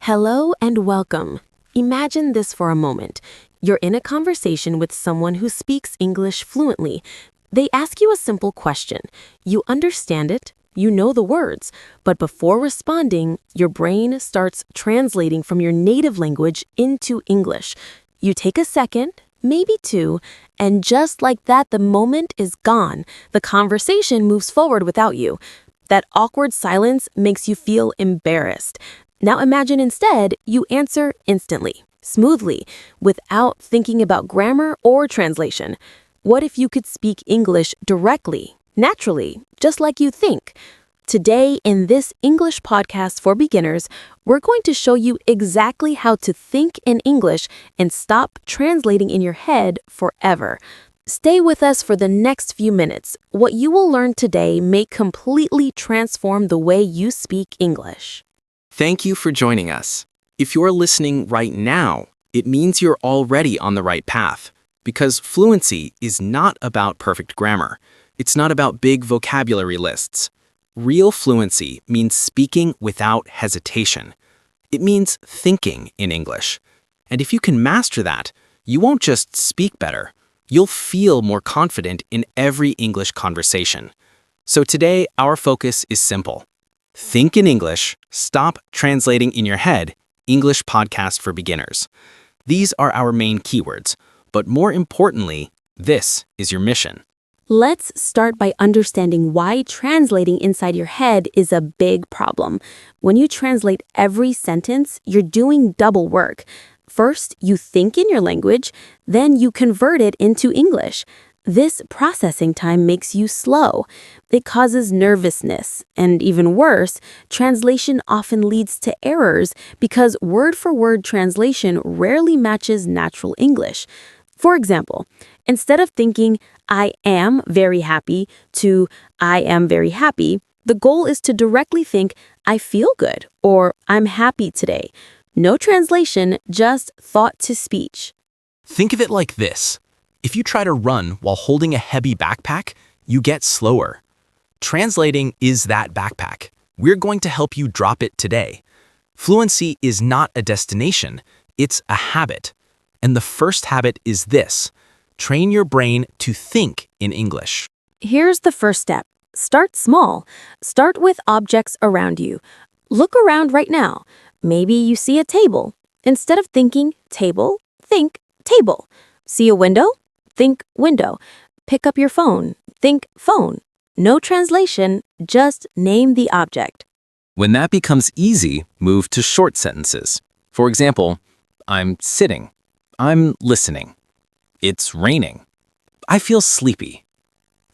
Hello and welcome. Imagine this for a moment. You're in a conversation with someone who speaks English fluently. They ask you a simple question. You understand it, you know the words, but before responding, your brain starts translating from your native language into English. You take a second, maybe two, and just like that, the moment is gone. The conversation moves forward without you. That awkward silence makes you feel embarrassed. Now imagine instead you answer instantly, smoothly, without thinking about grammar or translation. What if you could speak English directly, naturally, just like you think? Today, in this English podcast for beginners, we're going to show you exactly how to think in English and stop translating in your head forever. Stay with us for the next few minutes. What you will learn today may completely transform the way you speak English. Thank you for joining us. If you're listening right now, it means you're already on the right path, because fluency is not about perfect grammar. It's not about big vocabulary lists. Real fluency means speaking without hesitation. It means thinking in English. And if you can master that, you won't just speak better. You'll feel more confident in every English conversation. So today, our focus is simple. Think in English, stop translating in your head, English podcast for beginners. These are our main keywords, but more importantly, this is your mission. Let's start by understanding why translating inside your head is a big problem. When you translate every sentence, you're doing double work. First, you think in your language, then you convert it into English. This processing time makes you slow. It causes nervousness, and even worse, translation often leads to errors because word-for-word translation rarely matches natural English. For example, instead of thinking, I am very happy, to I am very happy, the goal is to directly think, I feel good, or I'm happy today. No translation, just thought to speech. Think of it like this. If you try to run while holding a heavy backpack, you get slower. Translating is that backpack. We're going to help you drop it today. Fluency is not a destination, it's a habit. And the first habit is this. Train your brain to think in English. Here's the first step. Start small. Start with objects around you. Look around right now. Maybe you see a table. Instead of thinking table, think table. See a window? Think window. Pick up your phone. Think phone. No translation, just name the object. When that becomes easy, move to short sentences. For example, I'm sitting. I'm listening. It's raining. I feel sleepy.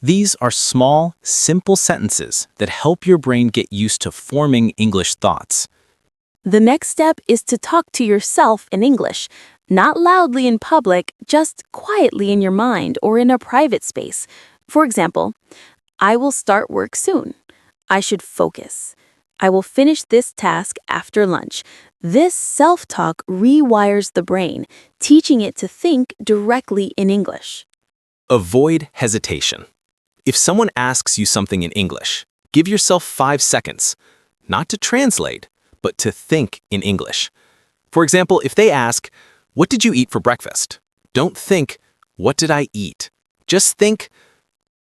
These are small, simple sentences that help your brain get used to forming English thoughts. The next step is to talk to yourself in English. Not loudly in public, just quietly in your mind or in a private space. For example, I will start work soon. I should focus. I will finish this task after lunch. This self-talk rewires the brain, teaching it to think directly in English. Avoid hesitation. If someone asks you something in English, give yourself 5 seconds, not to translate, but to think in English. For example, if they ask, what did you eat for breakfast? Don't think, what did I eat? Just think,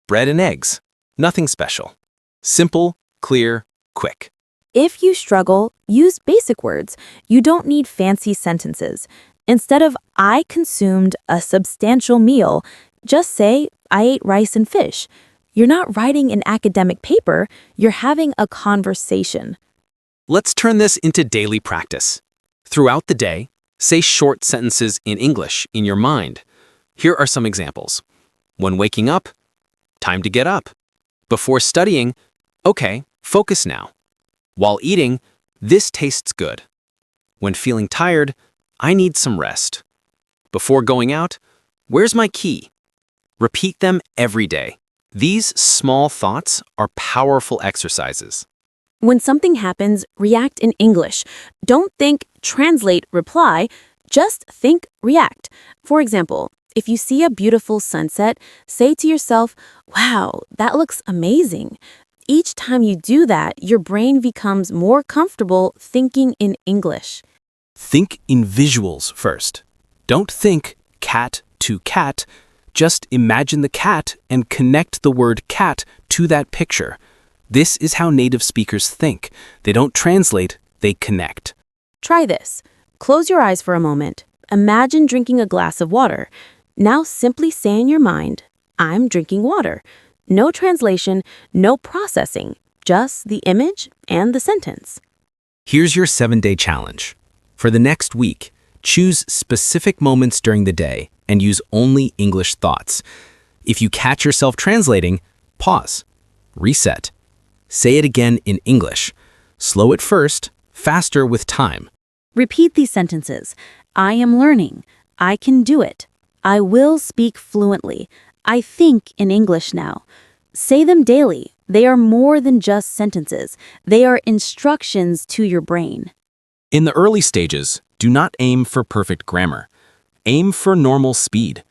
bread and eggs. Nothing special. Simple, clear, quick. If you struggle, use basic words. You don't need fancy sentences. Instead of, I consumed a substantial meal, just say, I ate rice and fish. You're not writing an academic paper, you're having a conversation. Let's turn this into daily practice. Throughout the day, say short sentences in English in your mind. Here are some examples. When waking up, time to get up. Before studying, okay, focus now. While eating, this tastes good. When feeling tired, I need some rest. Before going out, where's my key? Repeat them every day. These small thoughts are powerful exercises. When something happens, react in English. Don't think, translate, reply. Just think, react. For example, if you see a beautiful sunset, say to yourself, wow, that looks amazing. Each time you do that, your brain becomes more comfortable thinking in English. Think in visuals first. Don't think cat to cat. Just imagine the cat and connect the word cat to that picture. This is how native speakers think. They don't translate, they connect. Try this. Close your eyes for a moment. Imagine drinking a glass of water. Now simply say in your mind, I'm drinking water. No translation, no processing, just the image and the sentence. Here's your 7-day challenge. For the next week, choose specific moments during the day and use only English thoughts. If you catch yourself translating, pause, reset. Say it again in English. Slow it first, faster with time. Repeat these sentences. I am learning. I can do it. I will speak fluently. I think in English now. Say them daily. They are more than just sentences. They are instructions to your brain. In the early stages, do not aim for perfect grammar. Aim for normal speed.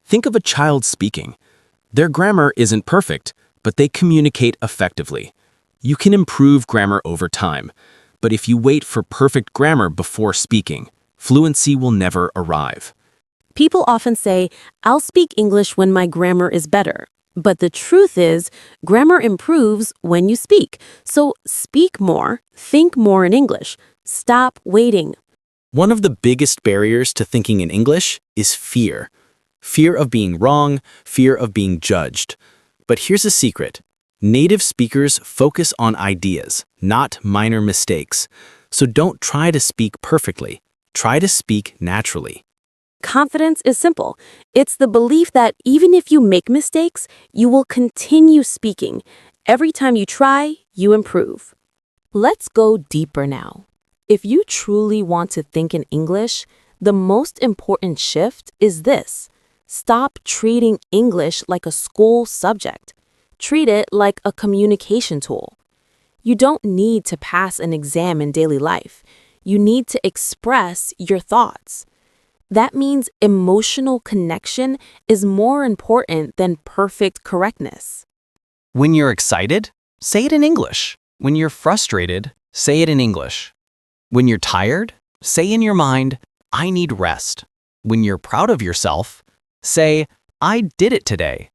Think of a child speaking. Their grammar isn't perfect, but they communicate effectively. You can improve grammar over time, but if you wait for perfect grammar before speaking, fluency will never arrive. People often say, I'll speak English when my grammar is better. But the truth is, grammar improves when you speak. So speak more, think more in English. Stop waiting. One of the biggest barriers to thinking in English is fear. Fear of being wrong, fear of being judged. But here's a secret. Native speakers focus on ideas, not minor mistakes. So don't try to speak perfectly. Try to speak naturally. Confidence is simple. It's the belief that even if you make mistakes, you will continue speaking. Every time you try, you improve. Let's go deeper now. If you truly want to think in English, the most important shift is this. Stop treating English like a school subject. Treat it like a communication tool. You don't need to pass an exam in daily life. You need to express your thoughts. That means emotional connection is more important than perfect correctness. When you're excited, say it in English. When you're frustrated, say it in English. When you're tired, say in your mind, I need rest. When you're proud of yourself, say, I did it today.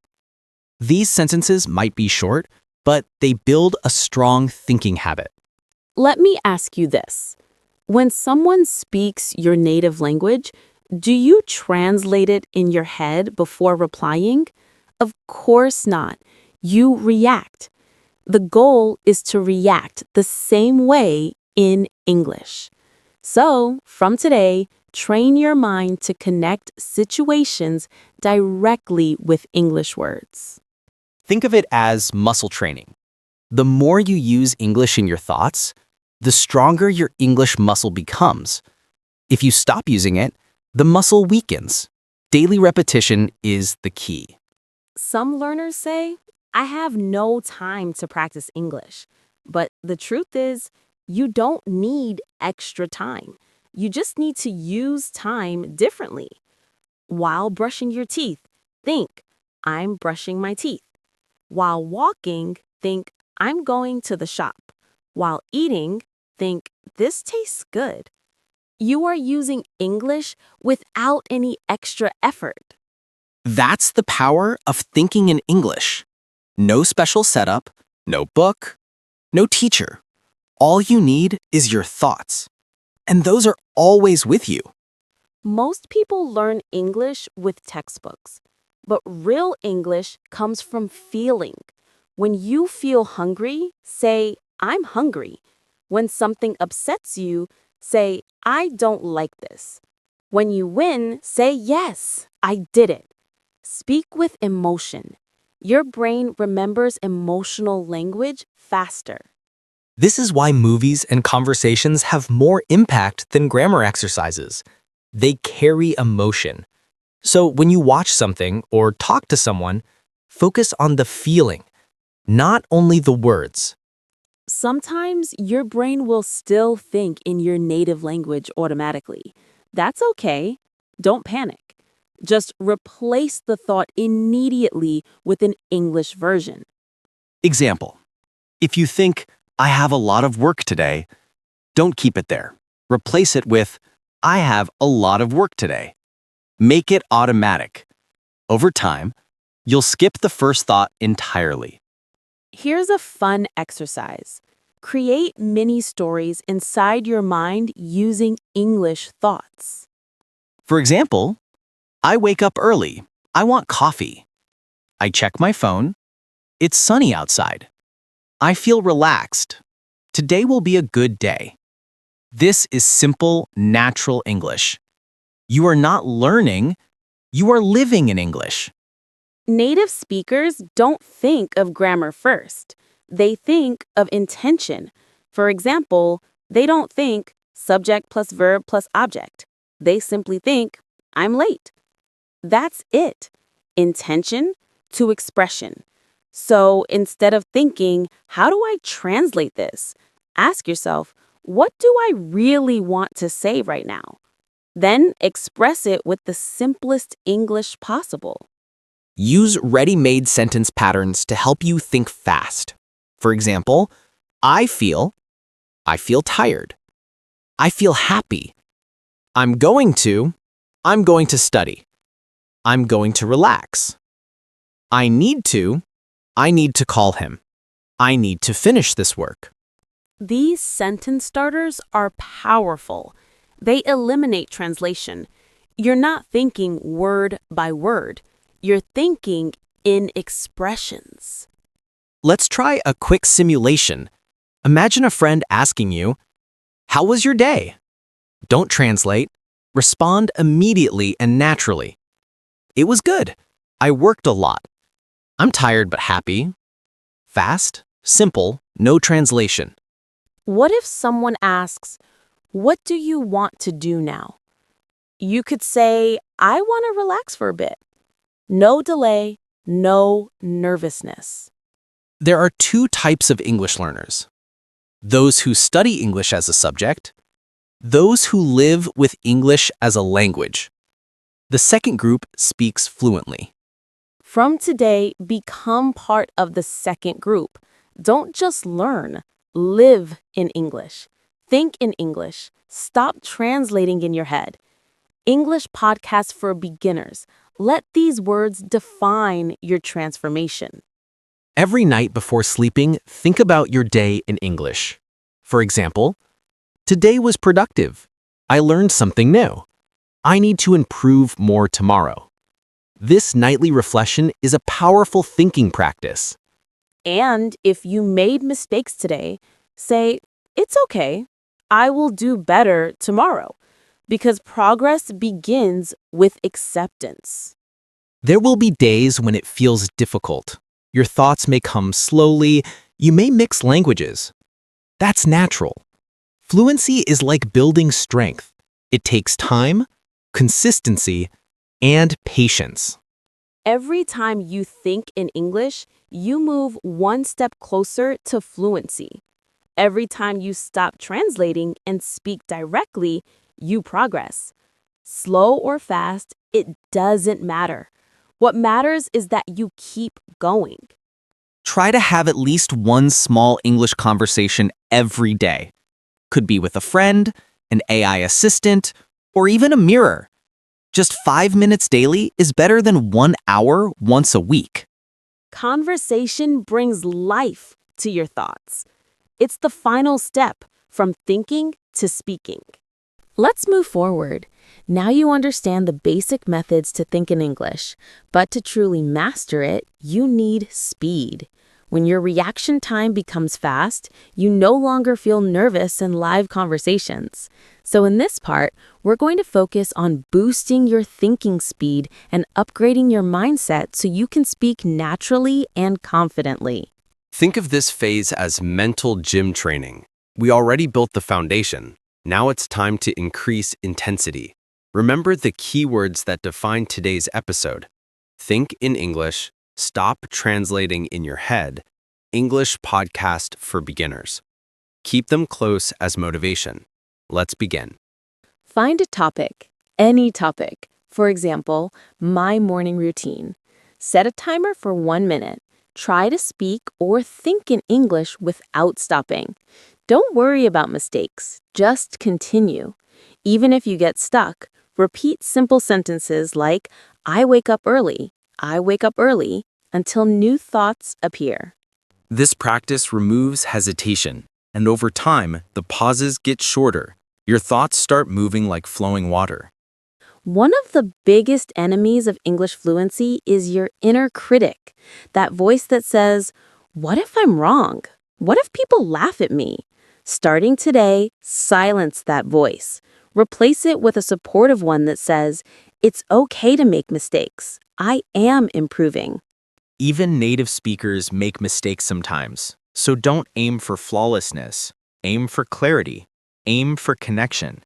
These sentences might be short, but they build a strong thinking habit. Let me ask you this. When someone speaks your native language, do you translate it in your head before replying? Of course not. You react. The goal is to react the same way in English. So, from today, train your mind to connect situations directly with English words. Think of it as muscle training. The more you use English in your thoughts, the stronger your English muscle becomes. If you stop using it, the muscle weakens. Daily repetition is the key. Some learners say, I have no time to practice English. But the truth is, you don't need extra time. You just need to use time differently. While brushing your teeth, think, I'm brushing my teeth. While walking, think, I'm going to the shop. While eating, think, this tastes good. You are using English without any extra effort. That's the power of thinking in English. No special setup, no book, no teacher. All you need is your thoughts. And those are always with you. Most people learn English with textbooks, but real English comes from feeling. When you feel hungry, say, I'm hungry. When something upsets you, say, I don't like this. When you win, say, yes, I did it. Speak with emotion. Your brain remembers emotional language faster. This is why movies and conversations have more impact than grammar exercises. They carry emotion. So when you watch something or talk to someone, focus on the feeling, not only the words. Sometimes your brain will still think in your native language automatically. That's okay. Don't panic. Just replace the thought immediately with an English version. Example. If you think, I have a lot of work today, don't keep it there. Replace it with, I have a lot of work today. Make it automatic. Over time, you'll skip the first thought entirely. Here's a fun exercise. Create mini stories inside your mind using English thoughts. For example, I wake up early. I want coffee. I check my phone. It's sunny outside. I feel relaxed. Today will be a good day. This is simple, natural English. You are not learning, you are living in English. Native speakers don't think of grammar first. They think of intention. For example, they don't think subject plus verb plus object. They simply think, I'm late. That's it. Intention to expression. So instead of thinking, how do I translate this? Ask yourself, what do I really want to say right now? Then express it with the simplest English possible. Use ready-made sentence patterns to help you think fast. For example, I feel tired. I feel happy. I'm going to study. I'm going to relax. I need to call him. I need to finish this work. These sentence starters are powerful. They eliminate translation. You're not thinking word by word. You're thinking in expressions. Let's try a quick simulation. Imagine a friend asking you, "How was your day?" Don't translate. Respond immediately and naturally. "It was good. I worked a lot. I'm tired but happy." Fast, simple, no translation. What if someone asks, "What do you want to do now?" You could say, "I want to relax for a bit." No delay, no nervousness. There are two types of English learners. Those who study English as a subject, those who live with English as a language. The second group speaks fluently. From today, become part of the second group. Don't just learn, live in English. Think in English. Stop translating in your head. English podcast for beginners. Let these words define your transformation. Every night before sleeping, think about your day in English. For example, today was productive. I learned something new. I need to improve more tomorrow. This nightly reflection is a powerful thinking practice. And if you made mistakes today, say, "It's okay. I will do better tomorrow." Because progress begins with acceptance. There will be days when it feels difficult. Your thoughts may come slowly. You may mix languages. That's natural. Fluency is like building strength. It takes time, consistency, and patience. Every time you think in English, you move one step closer to fluency. Every time you stop translating and speak directly, you progress. Slow or fast, it doesn't matter. What matters is that you keep going. Try to have at least one small English conversation every day. Could be with a friend, an AI assistant, or even a mirror. Just 5 minutes daily is better than 1 hour once a week. Conversation brings life to your thoughts. It's the final step from thinking to speaking. Let's move forward. Now you understand the basic methods to think in English, but to truly master it, you need speed. When your reaction time becomes fast, you no longer feel nervous in live conversations. So in this part, we're going to focus on boosting your thinking speed and upgrading your mindset so you can speak naturally and confidently. Think of this phase as mental gym training. We already built the foundation. Now it's time to increase intensity. Remember the keywords that define today's episode. Think in English, stop translating in your head, English podcast for beginners. Keep them close as motivation. Let's begin. Find a topic, any topic. For example, my morning routine. Set a timer for 1 minute. Try to speak or think in English without stopping. Don't worry about mistakes, just continue. Even if you get stuck, repeat simple sentences like, I wake up early, until new thoughts appear. This practice removes hesitation, and over time, the pauses get shorter. Your thoughts start moving like flowing water. One of the biggest enemies of English fluency is your inner critic, that voice that says, what if I'm wrong? What if people laugh at me? Starting today, silence that voice. Replace it with a supportive one that says, it's okay to make mistakes. I am improving. Even native speakers make mistakes sometimes, so don't aim for flawlessness. Aim for clarity. Aim for connection.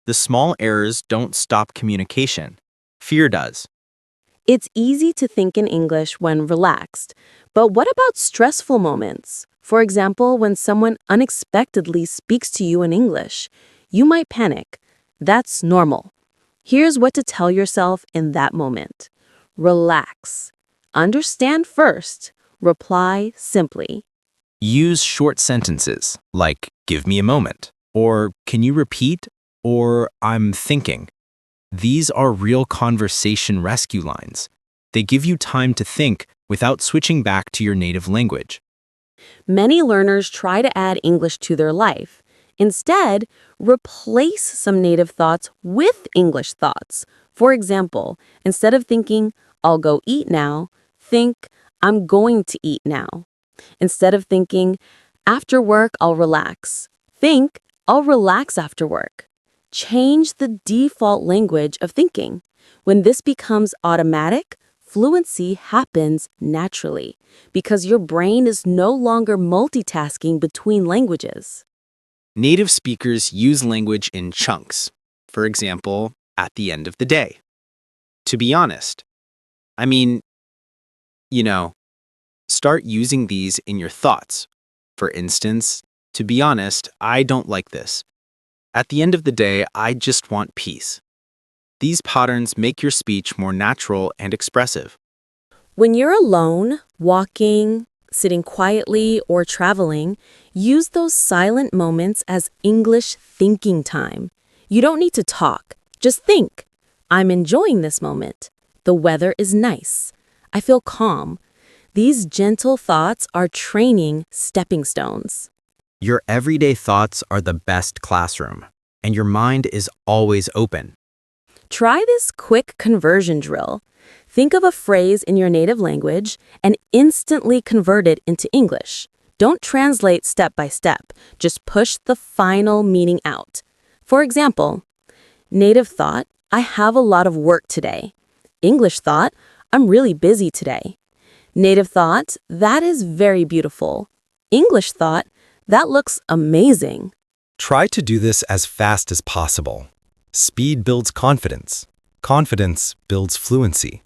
The small errors don't stop communication. Fear does. It's easy to think in English when relaxed, but what about stressful moments? For example, when someone unexpectedly speaks to you in English, you might panic. That's normal. Here's what to tell yourself in that moment. Relax. Understand first. Reply simply. Use short sentences like, give me a moment, or can you repeat, or I'm thinking. These are real conversation rescue lines. They give you time to think without switching back to your native language. Many learners try to add English to their life. Instead, replace some native thoughts with English thoughts. For example, instead of thinking, I'll go eat now, think, I'm going to eat now. Instead of thinking, after work, I'll relax, think, I'll relax after work. Change the default language of thinking. When this becomes automatic, fluency happens naturally because your brain is no longer multitasking between languages. Native speakers use language in chunks. For example, at the end of the day. To be honest, I mean, start using these in your thoughts. For instance, to be honest, I don't like this. At the end of the day, I just want peace. These patterns make your speech more natural and expressive. When you're alone, walking, sitting quietly, or traveling, use those silent moments as English thinking time. You don't need to talk, just think. I'm enjoying this moment. The weather is nice. I feel calm. These gentle thoughts are training stepping stones. Your everyday thoughts are the best classroom, and your mind is always open. Try this quick conversion drill. Think of a phrase in your native language and instantly convert it into English. Don't translate step by step. Just push the final meaning out. For example, native thought, I have a lot of work today. English thought, I'm really busy today. Native thought, that is very beautiful. English thought, that looks amazing. Try to do this as fast as possible. Speed builds confidence. Confidence builds fluency.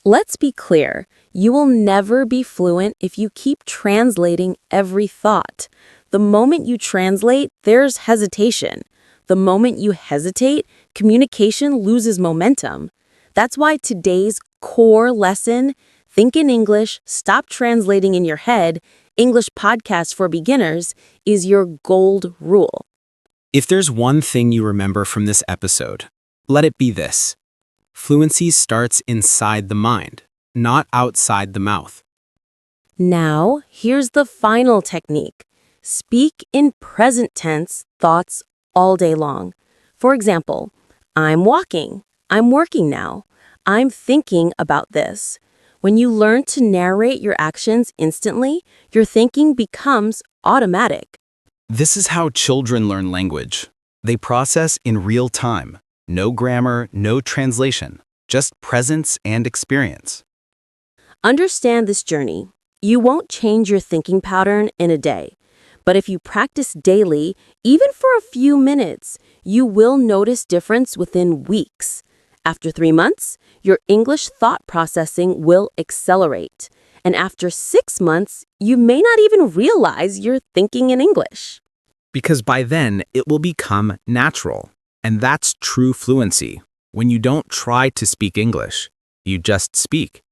Let's be clear, you will never be fluent if you keep translating every thought. The moment you translate, there's hesitation. The moment you hesitate, communication loses momentum. That's why today's core lesson, Think in English, Stop Translating in Your Head, English Podcast for Beginners, is your gold rule. If there's one thing you remember from this episode, let it be this. Fluency starts inside the mind, not outside the mouth. Now, here's the final technique. Speak in present tense thoughts all day long. For example, I'm walking. I'm working now. I'm thinking about this. When you learn to narrate your actions instantly, your thinking becomes automatic. This is how children learn language. They process in real time. No grammar, no translation, just presence and experience. Understand this journey. You won't change your thinking pattern in a day. But if you practice daily, even for a few minutes, you will notice difference within weeks. After 3 months, your English thought processing will accelerate. And after 6 months, you may not even realize you're thinking in English. Because by then, it will become natural. And that's true fluency. When you don't try to speak English, you just speak.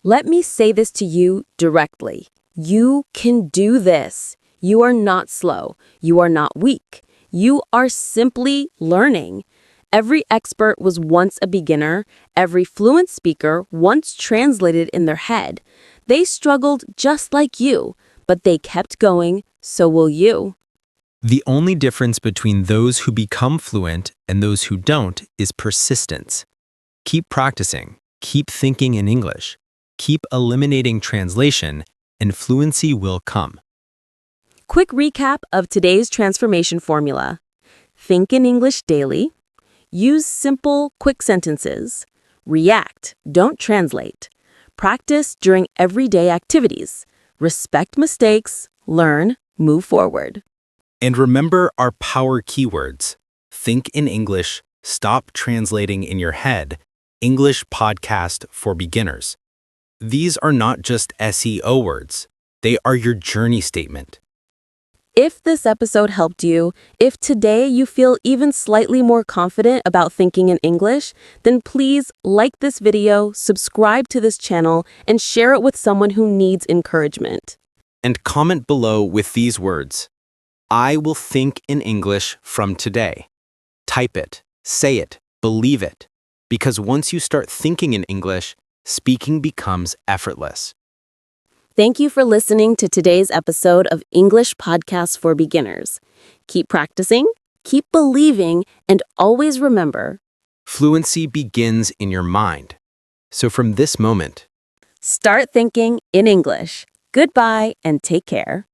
Let me say this to you directly. You can do this. You are not slow. You are not weak. You are simply learning. Every expert was once a beginner. Every fluent speaker once translated in their head. They struggled just like you, but they kept going, so will you. The only difference between those who become fluent and those who don't is persistence. Keep practicing, keep thinking in English, keep eliminating translation, and fluency will come. Quick recap of today's transformation formula. Think in English daily. Use simple, quick sentences. React, don't translate. Practice during everyday activities. Respect mistakes. Learn, move forward. And remember our power keywords. Think in English, stop translating in your head, English podcast for beginners. These are not just SEO words. They are your journey statement. If this episode helped you, if today you feel even slightly more confident about thinking in English, then please like this video, subscribe to this channel, and share it with someone who needs encouragement. And comment below with these words. I will think in English from today. Type it, say it, believe it. Because once you start thinking in English, speaking becomes effortless. Thank you for listening to today's episode of English Podcasts for Beginners. Keep practicing, keep believing, and always remember, Fluency begins in your mind. So from this moment, start thinking in English. Goodbye and take care.